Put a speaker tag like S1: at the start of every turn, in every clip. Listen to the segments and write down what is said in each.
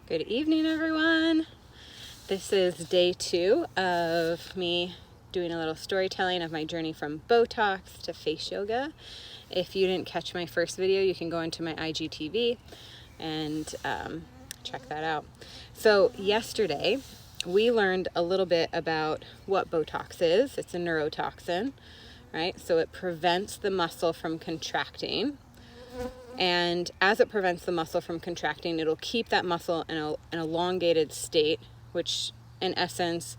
S1: Good evening, everyone. This is day 2 of me doing a little storytelling of my journey from Botox to face yoga. If you didn't catch my first video, you can go into my IGTV and check that out. So yesterday, we learned a little bit about what Botox is. It's a neurotoxin, right? So it prevents the muscle from contracting. And as it prevents the muscle from contracting, it'll keep that muscle in an elongated state, which in essence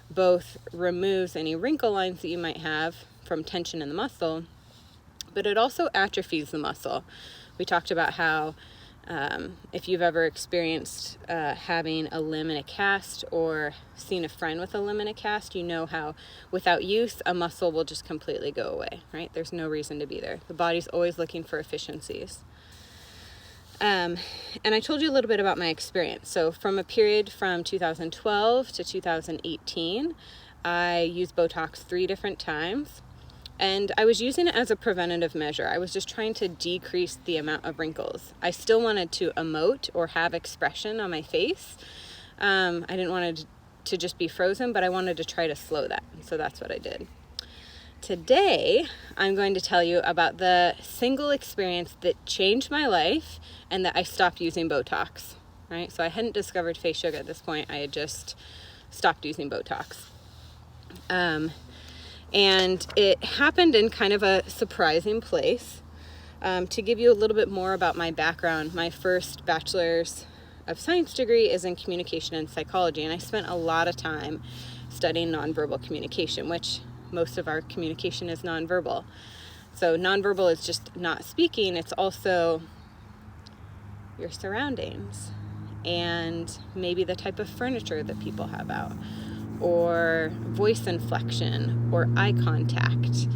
S1: both removes any wrinkle lines that you might have from tension in the muscle, but it also atrophies the muscle. We talked about how if you've ever experienced having a limb in a cast or seen a friend with a limb in a cast, you know how without use, a muscle will just completely go away, right? There's no reason to be there. The body's always looking for efficiencies. And I told you a little bit about my experience. So from a period from 2012 to 2018, I used Botox 3 different times. And I was using it as a preventative measure. I was just trying to decrease the amount of wrinkles. I still wanted to emote or have expression on my face. I didn't want it to just be frozen, but I wanted to try to slow that. So that's what I did. Today, I'm going to tell you about the single experience that changed my life and that I stopped using Botox, right? So I hadn't discovered face yoga at this point. I had just stopped using Botox. And it happened in kind of a surprising place. To give you a little bit more about my background, my first bachelor's of science degree is in communication and psychology, and I spent a lot of time studying nonverbal communication, which most of our communication is nonverbal. So nonverbal is just not speaking, it's also your surroundings and maybe the type of furniture that people have out, or voice inflection, or eye contact.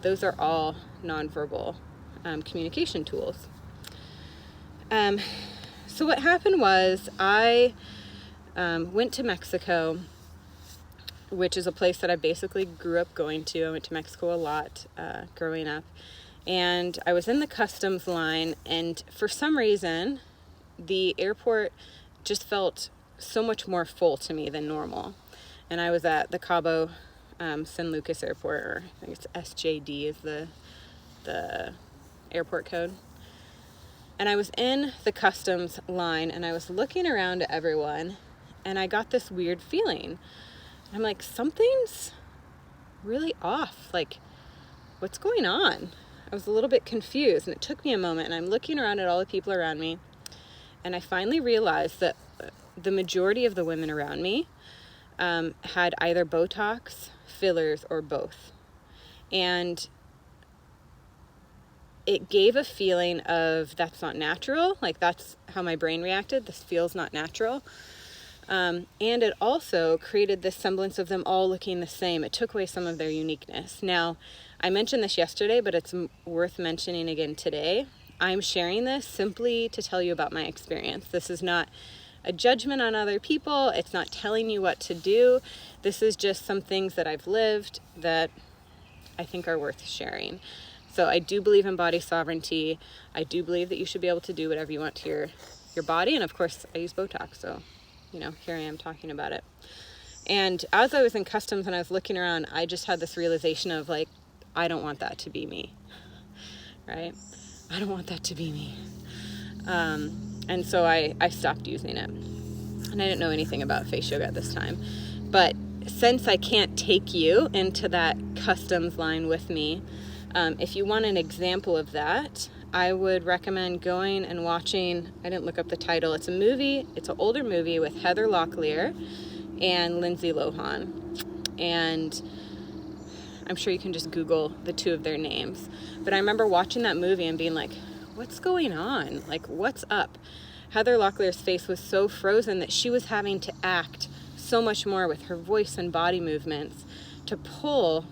S1: Those are all nonverbal communication tools. So what happened was I went to Mexico, which is a place that I basically grew up going to. I went to Mexico a lot growing up. And I was in the customs line, and for some reason, the airport just felt so much more full to me than normal. And I was at the Cabo San Lucas airport, or I think it's SJD is the airport code. And I was in the customs line, and I was looking around at everyone, and I got this weird feeling. I'm like, something's really off. Like, what's going on? I was a little bit confused, and it took me a moment, and I'm looking around at all the people around me, and I finally realized that the majority of the women around me had either Botox, fillers, or both. And it gave a feeling of that's not natural. Like, that's how my brain reacted. This feels not natural. And it also created this semblance of them all looking the same. It took away some of their uniqueness. Now, I mentioned this yesterday, but it's worth mentioning again today. I'm sharing this simply to tell you about my experience. This is not a judgment on other people. It's not telling you what to do. This is just some things that I've lived that I think are worth sharing. So I do believe in body sovereignty. I do believe that you should be able to do whatever you want to your body. And of course, I use Botox, so here I am talking about it. And as I was in customs and I was looking around, I just had this realization of like, I don't want that to be me, right? I don't want that to be me. And so I stopped using it. And I didn't know anything about face yoga at this time. But since I can't take you into that customs line with me, if you want an example of that, I would recommend going and watching, I didn't look up the title, it's a movie, it's an older movie with Heather Locklear and Lindsay Lohan. And I'm sure you can just Google the two of their names. But I remember watching that movie and being like, what's going on? Like, what's up? Heather Locklear's face was so frozen that she was having to act so much more with her voice and body movements to pull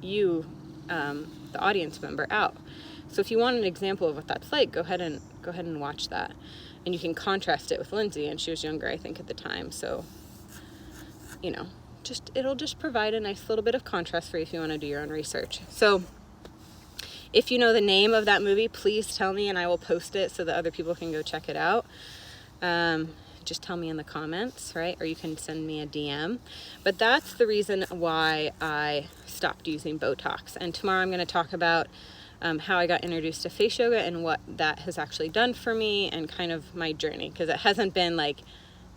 S1: you, the audience member, out. So if you want an example of what that's like, go ahead and watch that. And you can contrast it with Lindsay, and she was younger, I think, at the time. So, it'll just provide a nice little bit of contrast for you if you want to do your own research. So if you know the name of that movie, please tell me and I will post it so that other people can go check it out. just tell me in the comments, right? Or you can send me a DM. But that's the reason why I stopped using Botox. And tomorrow I'm going to talk about how I got introduced to face yoga and what that has actually done for me and kind of my journey, because it hasn't been like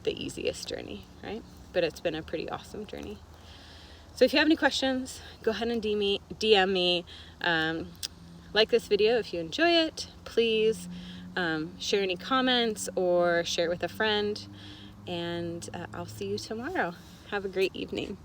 S1: the easiest journey, right? But it's been a pretty awesome journey. So if you have any questions, go ahead and DM me. Like this video if you enjoy it. Please share any comments or share it with a friend. And I'll see you tomorrow. Have a great evening.